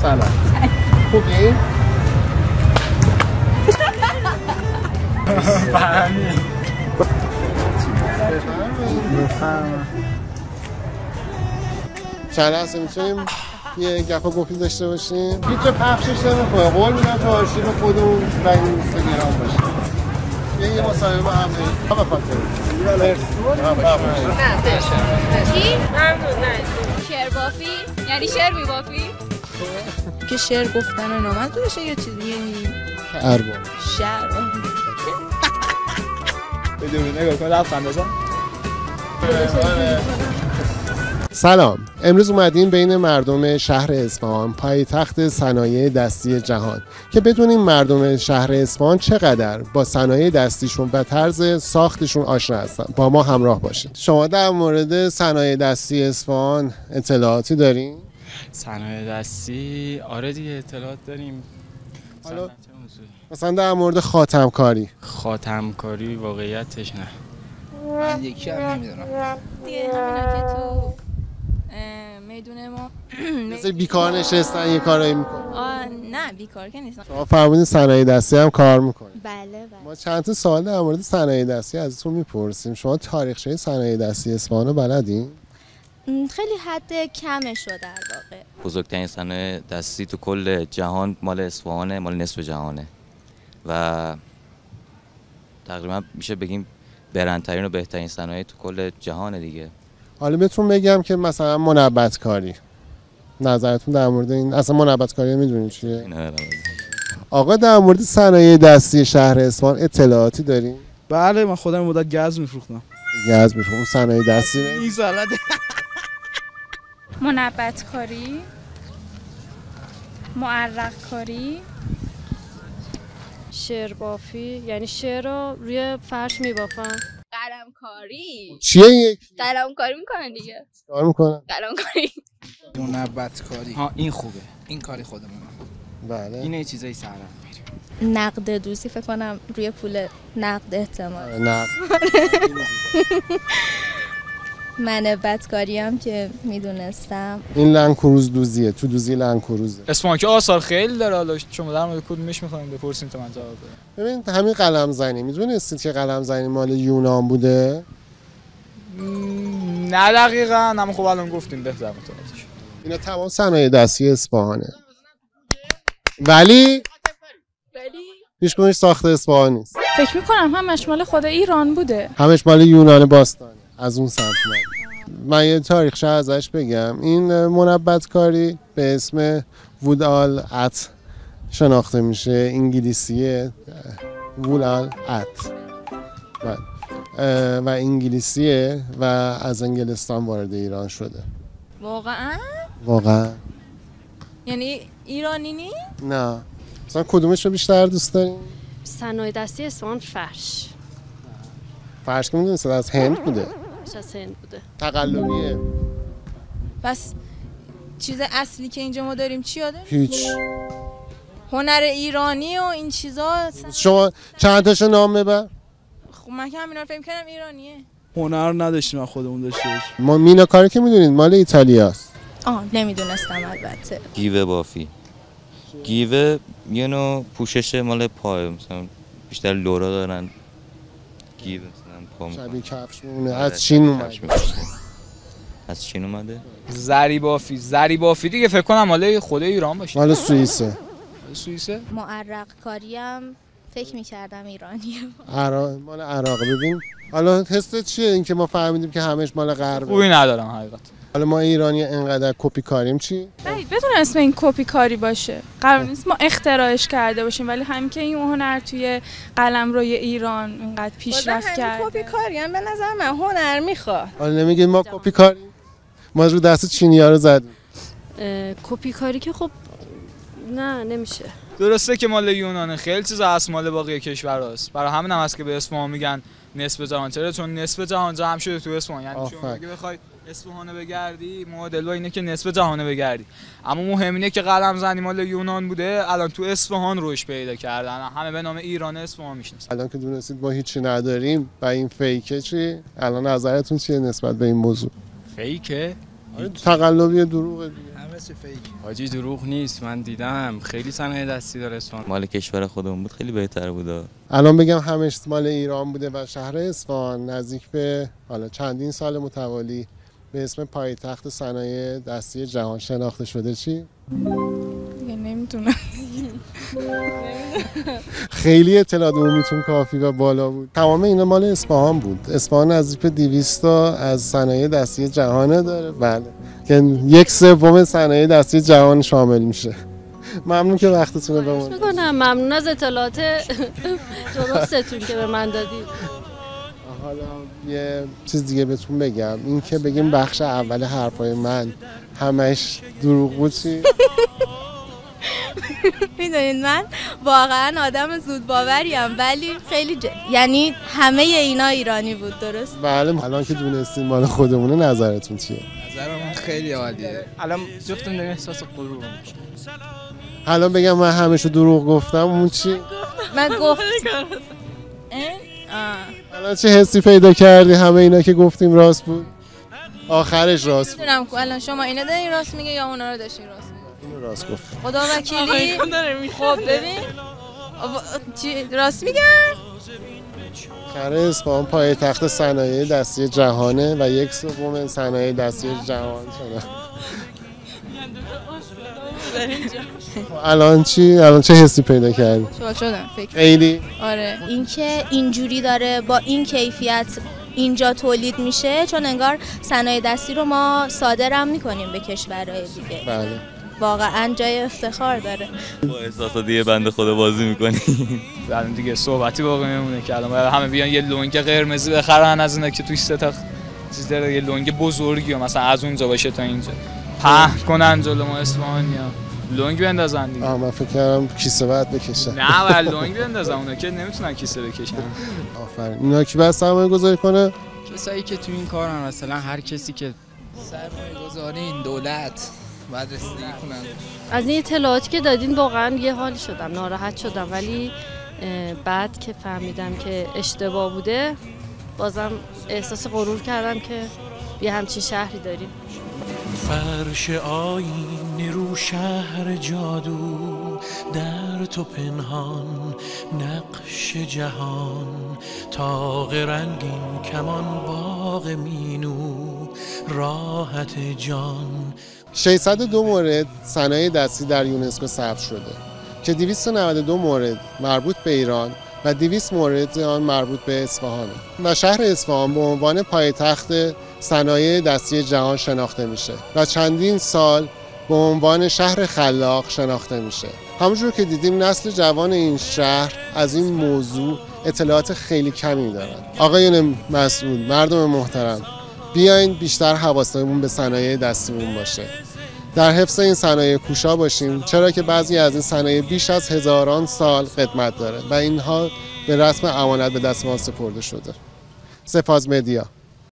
سلام. خوبی؟ چند لحظه میتونیم یه گپ و گفتی داشته باشیم؟ هیچ جا پخشش نمیکنه. قول میدم تو آرشیو خودمون و اینستاگرام باشه. یه مصاحبه با هم بریم. تا بخاطر مرسی. چی؟ ممنون. نه شعر بافی؟ یعنی شعر میبافی؟ که شعر گفتن و نامد بشه یا چیزی ارباب شعر بدون نگاه کن لبخند بزن. سلام، امروز اومدیم بین مردم شهر اصفهان پایتخت صنایع دستی جهان که بدونیم مردم شهر اصفهان چقدر با صنایع دستیشون و طرز ساختشون آشنا هستن. با ما همراه باشید. شما در مورد صنایع دستی اصفهان اطلاعاتی دارین؟ صنایع دستی آره دیگه اطلاعات داریم. حالا مثلا در مورد خاتمکاری واقعیتش نه. من یکی هم نمیدونم دیگه همینا که تو میدونه ما مثل بیکار نشستن یه کارایی میکنن. نه بیکار که نیستن. شما فرمودین صنایع دستی هم کار میکنید. بله. ما چند تا سوال در مورد صنایع دستی ازتون میپرسیم. شما تاریخچه صنایع دستی اصفهان رو بلدین؟ خیلی حد کمش رو در واقع. بزرگترین صنایع دستی تو کل جهان مال اصفهانه، مال نصف جهانه و تقریبا میشه بگیم برندترین و بهترین صنایع تو کل جهانه دیگه. حالا بهتون بگم که مثلا منبت کاری نظرتون در مورد این اصلا منبت کاری میدونین چیه؟ آقا در مورد صنایع دستی شهر اصفهان اطلاعاتی دارین؟ بله من خودم مدت گاز میفروختم. گاز میفروختم. صنایع دستی نیست البته. منبت کاری، معرق کاری، شعر بافی یعنی شعر رو روی فرش میبافن. قلم کاری. چیه یک؟ قلم کاری میکنن دیگه. کار میکنن؟ قلم کاری. منبت کاری. ها این خوبه. این کاری خودمونه. بله. این یه چیزایی سرم میره. نقد دوستی فکر کنم روی پول نقد احتمال. نه. من بدکاری هم که میدونستم این لنکروز دوزیه. تو دوزی لنکروزه. اصفهان که آثار خیلی داره. حالا شما در مورد کدومش میخواین بپرسین تا من جواب بدم. ببین همین قلم زنی میدونستید که قلم زنی مال یونان بوده؟ نه دقیقاً، اما خب الان گفتیم بهتر متوجه. اینا تمام صنایع دستی اصفهانه. ولی هیچ کدومش ساخت اصفهان نیست. فکر میکنم همش مال خود ایران بوده. همش مال یونان باستانه. از اون سمت من یه تاریخچه ازش بگم. این منبت کاری به اسم وودال ات شناخته میشه. انگلیسیه وودال ات و انگلیسیه و از انگلستان وارد ایران شده. واقعا یعنی ایرانی نی؟ نه. مثلا کدومش رو بیشتر دوست دارین؟ صنایع دستی اصفهان فرش که میدونید از هند بوده. از هند بوده. تقلبیه. پس چیز اصلی که اینجا ما داریم چی یاده؟ هیچ. هنر ایرانی و این چیزا. شما چند تاشو نام ببر؟ خب من که همینا رو فکر کنم ایرانیه. هنر نداشتیم من خودمون داشته باشیم. ما میناکاری که میدونید مال ایتالیاست. نمیدونستم البته. گیوه بافی. گیوه یه نوع پوشش مال پای، مثلا بیشتر لورا دارن. گیوه مثلا پا شبیه کفش میمونه. از چین اومده. از چین اومده؟ زری بافی دیگه فکر کنم مال خود ایران باشه. مال سوئیسه. سوئیسه؟ معرق کاری هم فکر می‌کردم ایرانیه. مال عراق. ببین حالا حس چیه این که ما فهمیدیم که همش مال غربه؟ خوبی ندارم حقیقت. حالا ما ایرانی انقدر کپی کاریم چی؟ بدون اسم این کپی کاری باشه. قرار نیست ما اختراعش کرده باشیم، ولی همین که این هنر توی قلمروی ایران اینقدر پیشرفت کرده. کپی کاری هم به نظر من هنر میخواد. حالا نمیگید ما کپی کاریم؟ ما رو دست چینی‌ها رو زدیم. کپی کاری که خب نه نمیشه. درسته که مال یونانه، خیلی چیزا هست مال باقی کشورهاست. برای همین هم هست که به اصفهان میگن نصف جهان. چرا؟ چون نصف جهان جمع شده تو اصفهان. یعنی شما اگه بخوای اصفهان بگردی، معادل با اینه که نصف جهان بگردی. اما مهم اینه که قلم زنی مال یونان بوده، الان تو اصفهان روش پیدا کردن. همه به نام ایران اصفهان میشناسن. الان که دونستید ما هیچی نداریم و این فیکه چی؟ الان نظرتون چیه نسبت به این موضوع؟ فیکه؟ تقلبی دروغه دیگه. حاجی دروغ نیست، من دیدم خیلی صنایع دستی داره اصفهان. مال کشور خودمون بود خیلی بهتر بود. الان بگم همش مال ایران بوده و شهر اصفهان نزدیک به حالا چندین سال متوالی به اسم پایتخت صنایع دستی جهان شناخته شده. چی؟ دیگه نمیدونم. خیلی اطلاعات عمومیتون کافی و بالا بود. تمام اینا مال اصفهان بود. اصفهان نزدیک به 200 تا از صنایع دستی جهان داره. بله. که 1/3 صنایع دستی جهان شامل میشه. ممنون که وقتتون رو به ما دادید. ممنون از اطلاعات درستتون که به من دادید. حالا یه چیز دیگه بهتون بگم، این که بگیم بخش اول حرفای من همش دروغ بود. چی؟ میدونید من واقعا آدم زود باوریم، ولی خیلی یعنی همه اینا ایرانی بود. درست؟ بله. الان که دونستین مال خودمونه نظرتون چیه؟ نظر من خیلی عالیه. الان جفتم داریم احساس غرور می‌کنیم. الان بگم من همشو دروغ گفتم، اون چی؟ من گفتم الان چه حسی پیدا کردی؟ همه اینا که گفتیم راست بود؟ آخرش راست بود. میدونم الان شما اینا دارین راست میگه یا اونا رو داشتین راست میگه؟ اینو راست گفتم. خدا وکیلی. خب ببین چی راست میگن؟ شهر اصفهان پایتخت صنایع دستی جهانه و 1/3 صنایع دستی جهان شده. الان چی؟ الان چه حسی پیدا کردی؟ شدم فکر. خیلی؟ آره. اینکه اینجوری داره با این کیفیت اینجا تولید میشه، چون انگار صنایع دستی رو ما صادرم میکنیم به کشورهای دیگه. بله. واقعا جای افتخار داره. با احساسات دیگه بنده خدا بازی میکنی. الان دیگه صحبتی باقی میمونه که الان باید همه بیان یه لنگ قرمزی بخرن از اونه که توش 3 تا چیز داره، یه لنگ بزرگی مثلا از اونجا باشه تا اینجا پهن کنن جلو ما اصفهانی‌ها، لنگ بندازن دیگه. من فکر کردم کیسه بعد بکشن. نه ولی لنگ بندازن، اونا که نمیتونن کیسه بکشن. آفرین. اینا کی باید سرمایه گذاری کنه؟ کسایی که تو این کارن، مثلا هر کسی که سرمایه گذاری این دولت باید رسیدگی کنن. از این اطلاعاتی که دادین واقعا یه حالی شدم، ناراحت شدم، ولی بعد که فهمیدم که اشتباه بوده بازم احساس غرور کردم که یه همچین شهری داریم. فرش آینه رو شهر جادو، در تو پنهان نقش جهان، طاق رنگین کمان باغ مینو، راحت جان. 602 مورد صنایع دستی در یونسکو ثبت شده که 292 مورد مربوط به ایران و 200 مورد آن مربوط به اصفهان و شهر اصفهان به عنوان پایتخت صنایع دستی جهان شناخته میشه و چندین سال به عنوان شهر خلاق شناخته میشه. همونجور که دیدیم نسل جوان این شهر از این موضوع اطلاعات خیلی کمی دارن. آقایون مسئول، مردم محترم، بیاین بیشتر حواسمون به صنایع دستیمون باشه. در حفظ این صنایع کوشا باشیم، چرا که بعضی از این صنایع بیش از هزاران سال قدمت داره و اینها به رسم امانت به دست ما سپرده شده. سپاس مدیا.